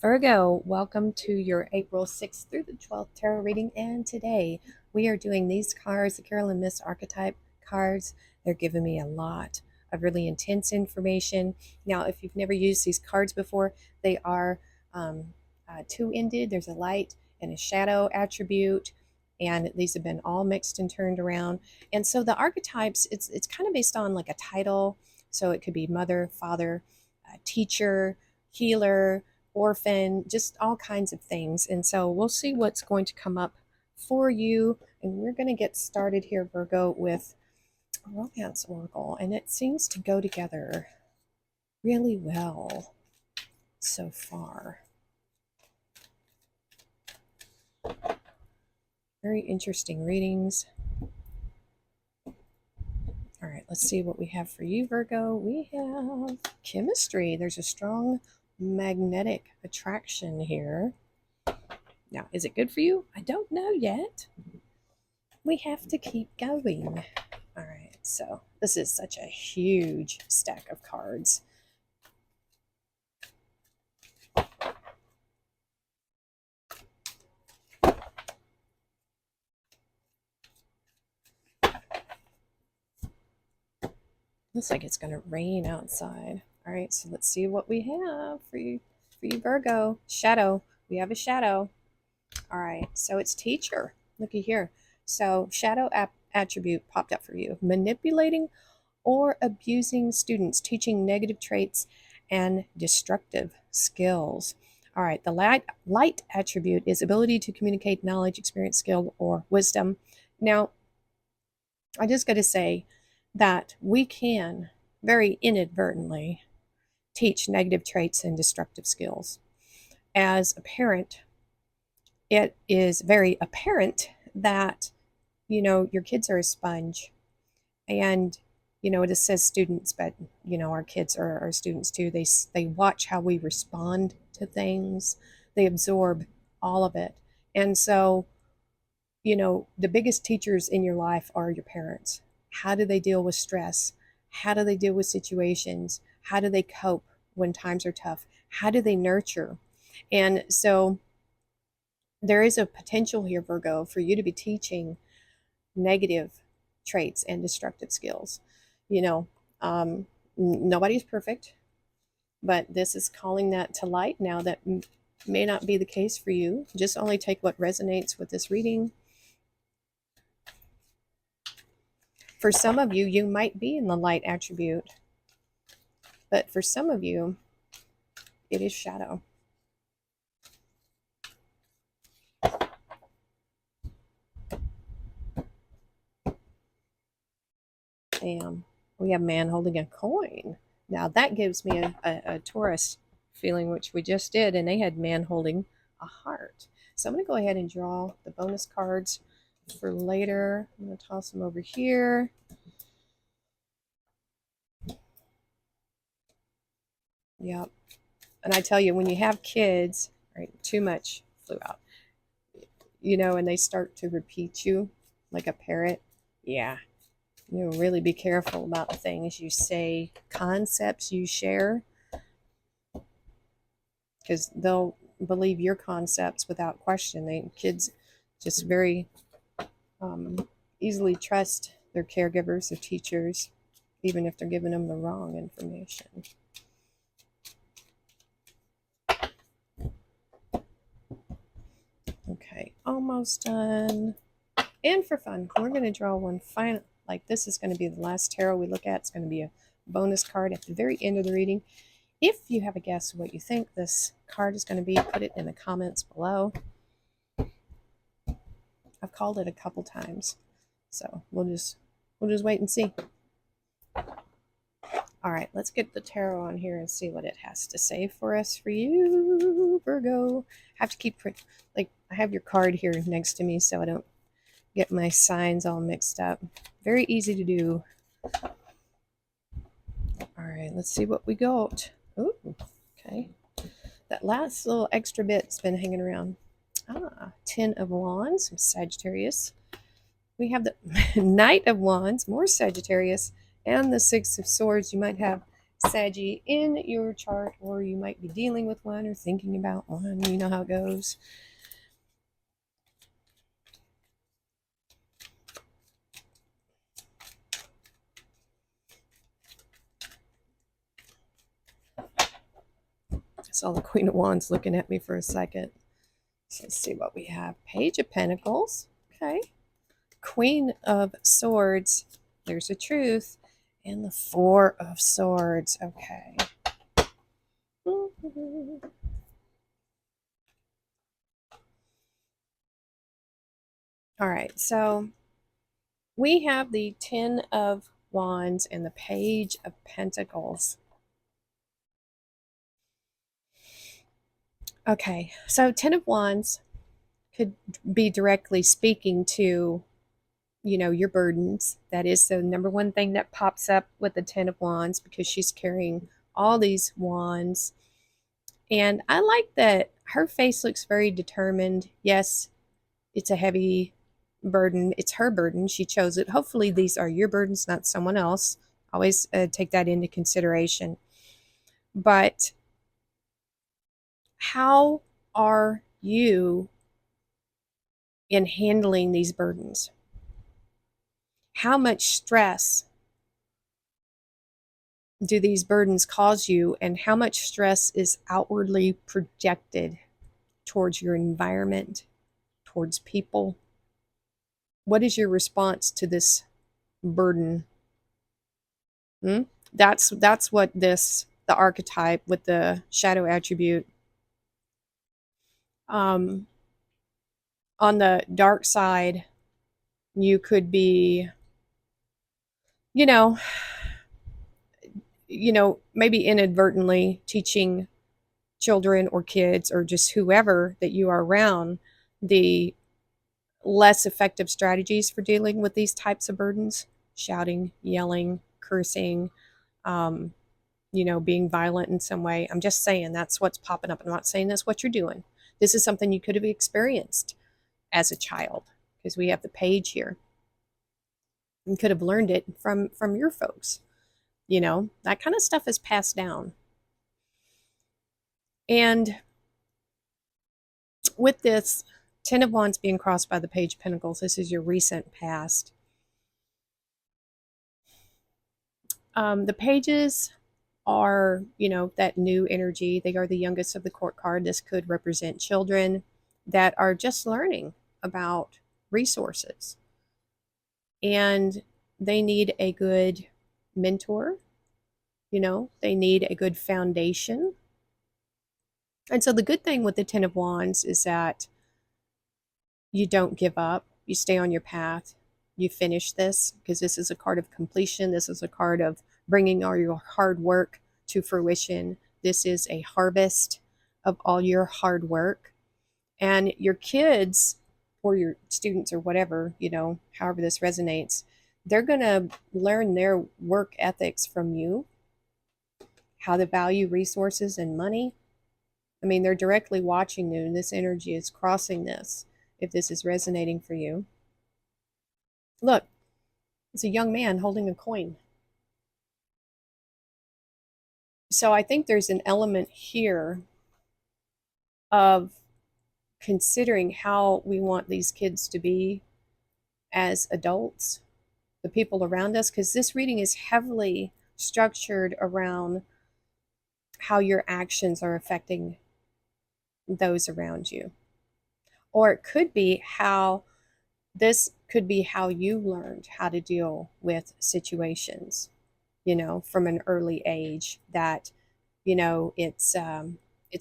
Virgo, welcome to your April 6th through the 12th tarot reading. And today we are doing these cards, the Carolyn Miss archetype cards. They're giving me a lot of really intense information. Now, if you've never used these cards before, they are two-ended. There's a light and a shadow attribute, and these have been all mixed and turned around. And so the archetypes, it's kind of based on like a title. So it could be mother, father, teacher, healer, orphan, just all kinds of things. And so we'll see what's going to come up for you. And we're going to get started here, Virgo, with Romance Oracle. And it seems to go together really well so far. Very interesting readings. All right, let's see what we have for you, Virgo. We have chemistry. There's a strong magnetic attraction here. Now, is it good for you? I don't know yet. We have to keep going. All right, so this is such a huge stack of cards. Looks like it's going to rain outside. All right, so let's see what we have for you, Virgo. Shadow. We have a shadow. All right, so it's teacher. Looky here. So shadow attribute popped up for you. Manipulating or abusing students, teaching negative traits and destructive skills. All right, the light attribute is ability to communicate knowledge, experience, skill, or wisdom. Now, I just got to say that we can very inadvertently teach negative traits and destructive skills. As a parent, it is very apparent that, your kids are a sponge. And, it says students, but, our kids are students too. They watch how we respond to things. They absorb all of it. And so, the biggest teachers in your life are your parents. How do they deal with stress? How do they deal with situations? How do they cope when times are tough? How do they nurture? And so there is a potential here, Virgo, for you to be teaching negative traits and destructive skills. Nobody's perfect, but this is calling that to light now. That may not be the case for you. Just only take what resonates with this reading. For some of you, you might be in the light attribute, but for some of you, it is shadow. Bam. We have man holding a coin. Now that gives me a Taurus feeling, which we just did, and they had man holding a heart. So I'm going to go ahead and draw the bonus cards for later. I'm going to toss them over here. Yep. And I tell you, when you have kids, right, too much flew out, and they start to repeat you like a parrot. Yeah. Really be careful about the things you say, concepts you share, because they'll believe your concepts without question. Kids just very easily trust their caregivers, their teachers, even if they're giving them the wrong information. Okay, almost done. And for fun, we're going to draw one final. Like, this is going to be the last tarot we look at. It's going to be a bonus card at the very end of the reading. If you have a guess what you think this card is going to be, put it in the comments below. I've called it a couple times, so we'll just wait and see. All right, let's get the tarot on here and see what it has to say for us, for you, Virgo. I have to keep, like, I have your card here next to me so I don't get my signs all mixed up. Very easy to do. All right, let's see what we got. Ooh, okay. That last little extra bit's been hanging around. Ten of Wands, some Sagittarius. We have the Knight of Wands, more Sagittarius, and the Six of Swords. You might have Saggy in your chart, or you might be dealing with one or thinking about one. You know how it goes. I saw the Queen of Wands looking at me for a second. So let's see what we have. Page of Pentacles. Okay. Queen of Swords. There's the truth. And the Four of Swords. Okay. All right. So we have the Ten of Wands and the Page of Pentacles. Okay. So Ten of Wands could be directly speaking to, you know, your burdens. That is the number one thing that pops up with the Ten of Wands, because she's carrying all these wands. And I like that her face looks very determined. Yes, it's a heavy burden. It's her burden. She chose it. Hopefully these are your burdens, not someone else. Always take that into consideration. But how are you in handling these burdens? How much stress do these burdens cause you, and how much stress is outwardly projected towards your environment, towards people? What is your response to this burden? That's what the archetype with the shadow attribute. On the dark side, you could be, you know, maybe inadvertently teaching children or kids or just whoever that you are around the less effective strategies for dealing with these types of burdens: shouting, yelling, cursing, being violent in some way. I'm just saying that's what's popping up. I'm not saying that's what you're doing. This is something you could have experienced as a child, because we have the page here. You could have learned it from your folks. That kind of stuff is passed down. And with this Ten of Wands being crossed by the Page of Pentacles, this is your recent past. The pages are, that new energy. They are the youngest of the court card. This could represent children that are just learning about resources. And they need a good mentor. They need a good foundation. And so the good thing with the Ten of Wands is that you don't give up. You stay on your path. You finish this, because this is a card of completion. This is a card of bringing all your hard work to fruition. This is a harvest of all your hard work. And your kids or your students or whatever, however this resonates, they're going to learn their work ethics from you, how to value resources and money. I mean, they're directly watching you, and this energy is crossing this, if this is resonating for you. Look, it's a young man holding a coin. So I think there's an element here of considering how we want these kids to be as adults, the people around us, because this reading is heavily structured around how your actions are affecting those around you. Or it could be how you learned how to deal with situations, from an early age, that, it's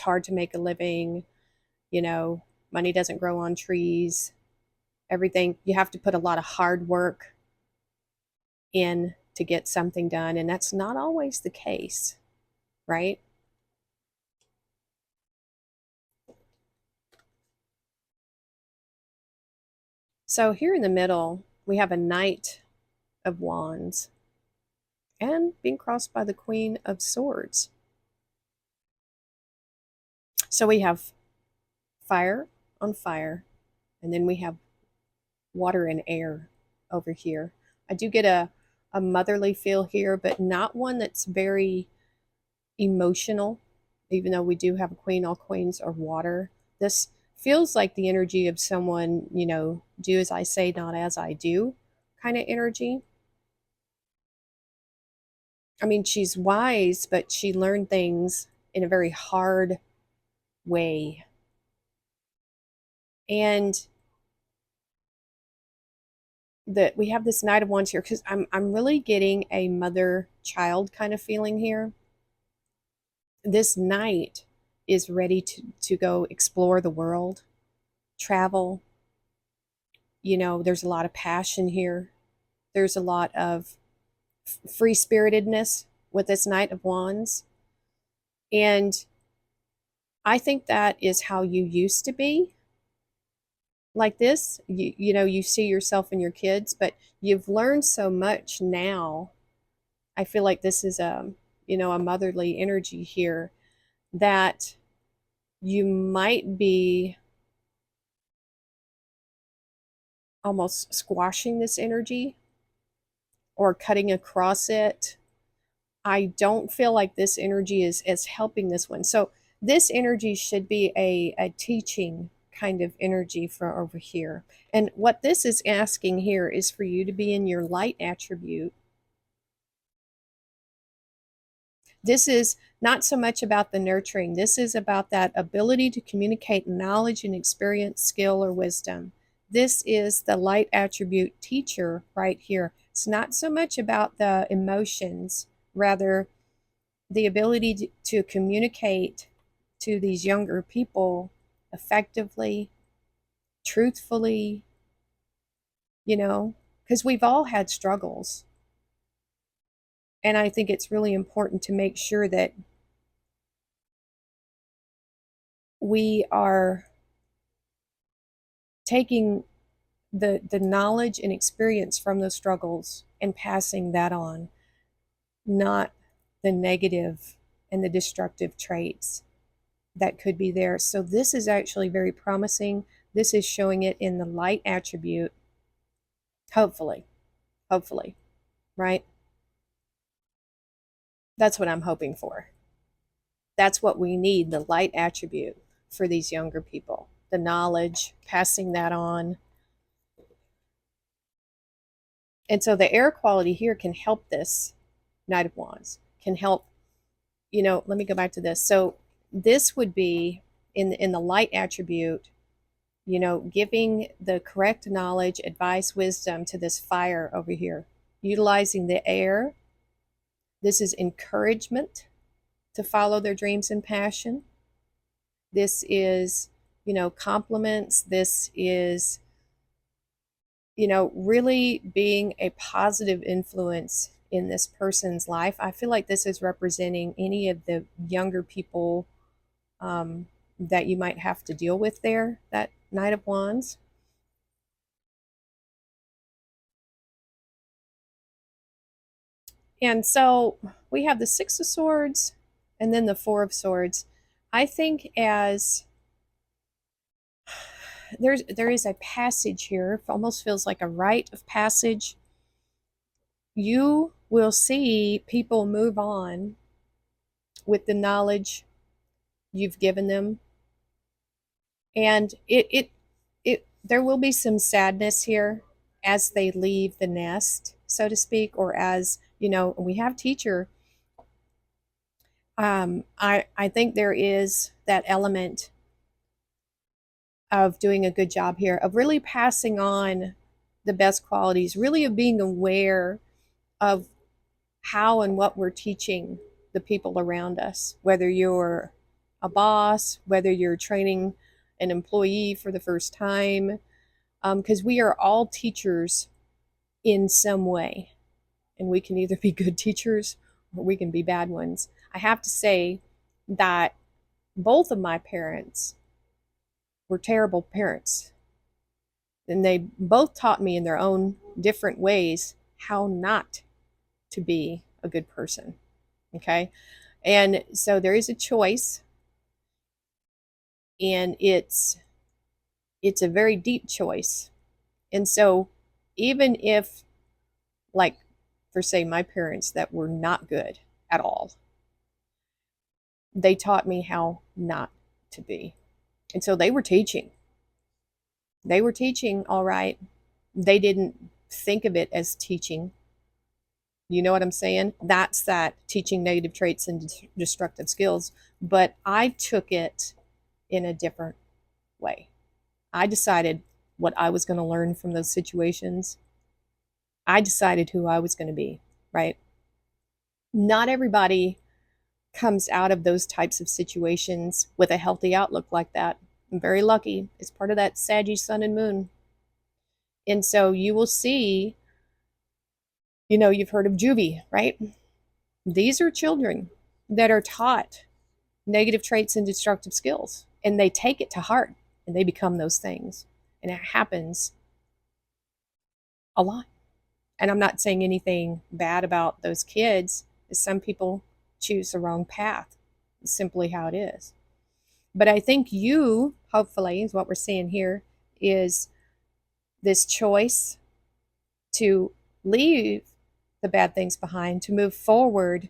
hard to make a living, money doesn't grow on trees, everything, you have to put a lot of hard work in to get something done. And that's not always the case, right? So here in the middle, we have a Knight of Wands and being crossed by the Queen of Swords. So we have fire on fire, and then we have water and air over here. I do get a motherly feel here, but not one that's very emotional, even though we do have a queen. All queens are water. This feels like the energy of someone, do as I say, not as I do kind of energy. I mean, she's wise, but she learned things in a very hard way. And that we have this Knight of Wands here because I'm really getting a mother-child kind of feeling here. This knight is ready to go explore the world, travel. There's a lot of passion here. There's a lot of free spiritedness with this Knight of Wands. And I think that is how you used to be like this. You see yourself and your kids, but you've learned so much now. I feel like this is a motherly energy here that you might be almost squashing this energy or cutting across it. I don't feel like this energy is helping this one. So this energy should be a teaching kind of energy for over here. And what this is asking here is for you to be in your light attribute. This is not so much about the nurturing. This is about that ability to communicate knowledge and experience, skill, or wisdom. This is the light attribute teacher right here. It's not so much about the emotions, rather the ability to communicate to these younger people effectively, truthfully, because we've all had struggles. And I think it's really important to make sure that we are taking the knowledge and experience from those struggles and passing that on, not the negative and the destructive traits that could be there. So this is actually very promising. This is showing it in the light attribute. Hopefully, right? That's what I'm hoping for. That's what we need, the light attribute for these younger people. The knowledge, passing that on. And so the air quality here can help this Knight of Wands, can help, let me go back to this. So this would be in the light attribute, giving the correct knowledge, advice, wisdom to this fire over here, utilizing the air. This is encouragement to follow their dreams and passion. This is, compliments. This is, really being a positive influence in this person's life. I feel like this is representing any of the younger people that you might have to deal with there, that Knight of Wands. And so we have the Six of Swords and then the Four of Swords. I think as there is a passage here, it almost feels like a rite of passage. You will see people move on with the knowledge you've given them. And it there will be some sadness here as they leave the nest, so to speak, or as, we have teacher. I think there is that element of doing a good job here, of really passing on the best qualities, really of being aware of how and what we're teaching the people around us, whether you're a boss, whether you're training an employee for the first time, because we are all teachers in some way. And we can either be good teachers or we can be bad ones. I have to say that both of my parents were terrible parents. And they both taught me in their own different ways how not to be a good person. Okay. And so there is a choice, and it's a very deep choice. And so even if, like, for say my parents that were not good at all, They taught me how not to be. And so they were teaching. They were teaching, all right. They didn't think of it as teaching. You know what I'm saying? That's that teaching negative traits and destructive skills. But I took it in a different way. I decided what I was going to learn from those situations. I decided who I was going to be, right? Not everybody comes out of those types of situations with a healthy outlook like that. I'm very lucky. It's part of that Sagittarius sun and moon. And so you will see, you've heard of juvie, right? These are children that are taught negative traits and destructive skills, and they take it to heart and they become those things. And it happens a lot. And I'm not saying anything bad about those kids. Some people choose the wrong path. It's simply how it is. But I think you, hopefully, is what we're seeing here, is this choice to leave the bad things behind, to move forward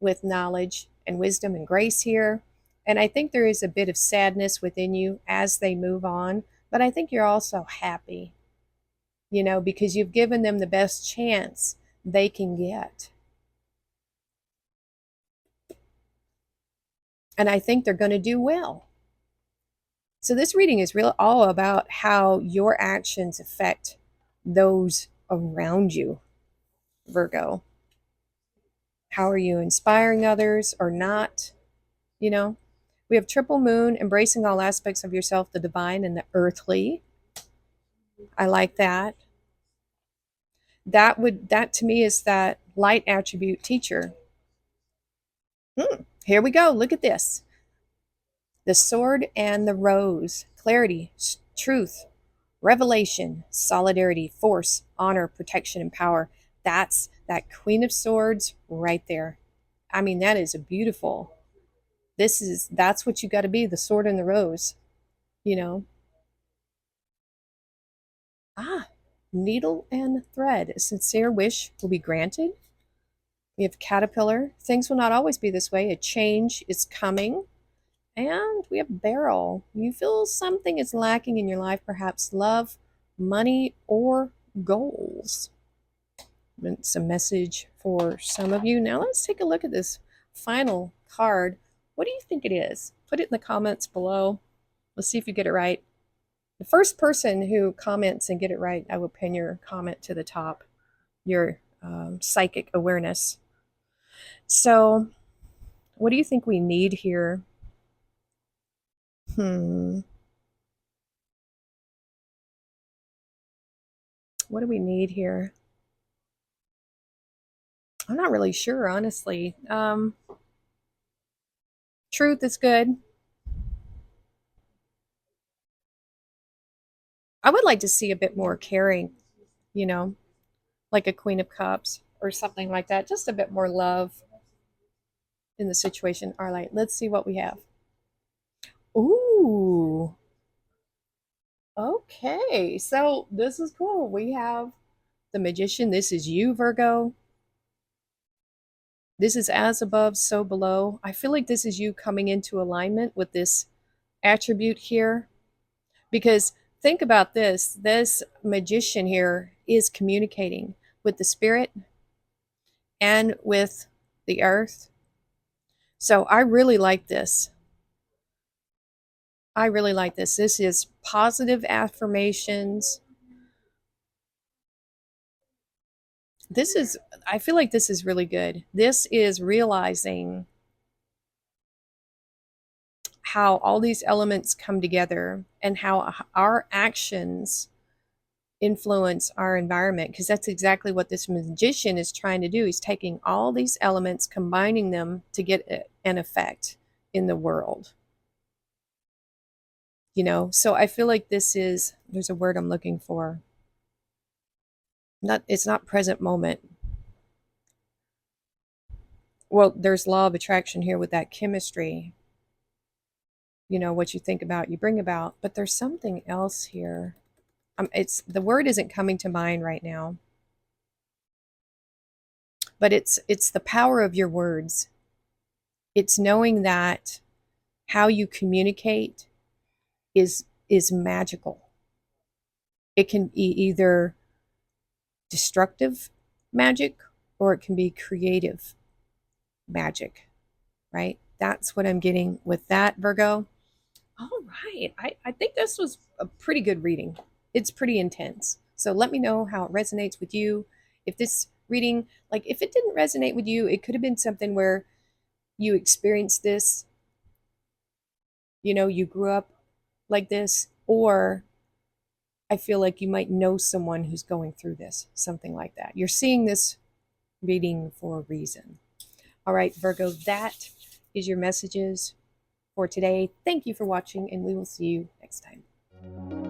with knowledge and wisdom and grace here. And I think there is a bit of sadness within you as they move on, but I think you're also happy, because you've given them the best chance they can get. And I think they're going to do well. So this reading is really all about how your actions affect those around you, Virgo. How are you inspiring others or not? We have triple moon, embracing all aspects of yourself, the divine and the earthly. I like that. That to me is that light attribute teacher. Here we go. Look at this. The sword and the rose. Clarity, truth, revelation, solidarity, force, honor, protection, and power. That's that Queen of Swords right there. I mean, that is a beautiful. That's what you got to be, the sword and the rose, you know. Needle and thread. A sincere wish will be granted. We have caterpillar. Things will not always be this way. A change is coming. And we have barrel. You feel something is lacking in your life, perhaps love, money, or goals. It's a message for some of you. Now let's take a look at this final card. What do you think it is? Put it in the comments below. Let's see if you get it right. The first person who comments and get it right, I will pin your comment to the top, your psychic awareness. So what do you think we need here? What do we need here? I'm not really sure, honestly. Truth is good. I would like to see a bit more caring, you know, like a Queen of Cups or something like that. Just a bit more love in the situation. All right, let's see what we have. Ooh. Okay, so this is cool. We have the Magician. This is you, Virgo. This is as above, so below. I feel like this is you coming into alignment with this attribute here. Because think about this Magician here is communicating with the spirit and with the earth. So I really like this. I really like this. This is positive affirmations. I feel like this is really good. This is realizing how all these elements come together and how our actions influence our environment, because that's exactly what this magician is trying to do. He's taking all these elements, combining them to get an effect in the world. So I feel like there's a word I'm looking for. It's not present moment. Well, there's law of attraction here with that chemistry. What you think about, you bring about, but there's something else here. The word isn't coming to mind right now, but it's the power of your words. It's knowing that how you communicate is magical. It can be either destructive magic or it can be creative magic, right? That's what I'm getting with that, Virgo. All right. I think this was a pretty good reading. It's pretty intense. So let me know how it resonates with you. If this reading, like if it didn't resonate with you, it could have been something where you experienced this, you grew up like this, or I feel like you might know someone who's going through this, something like that. You're seeing this reading for a reason. All right, Virgo, that is your messages for today. Thank you for watching, and we will see you next time.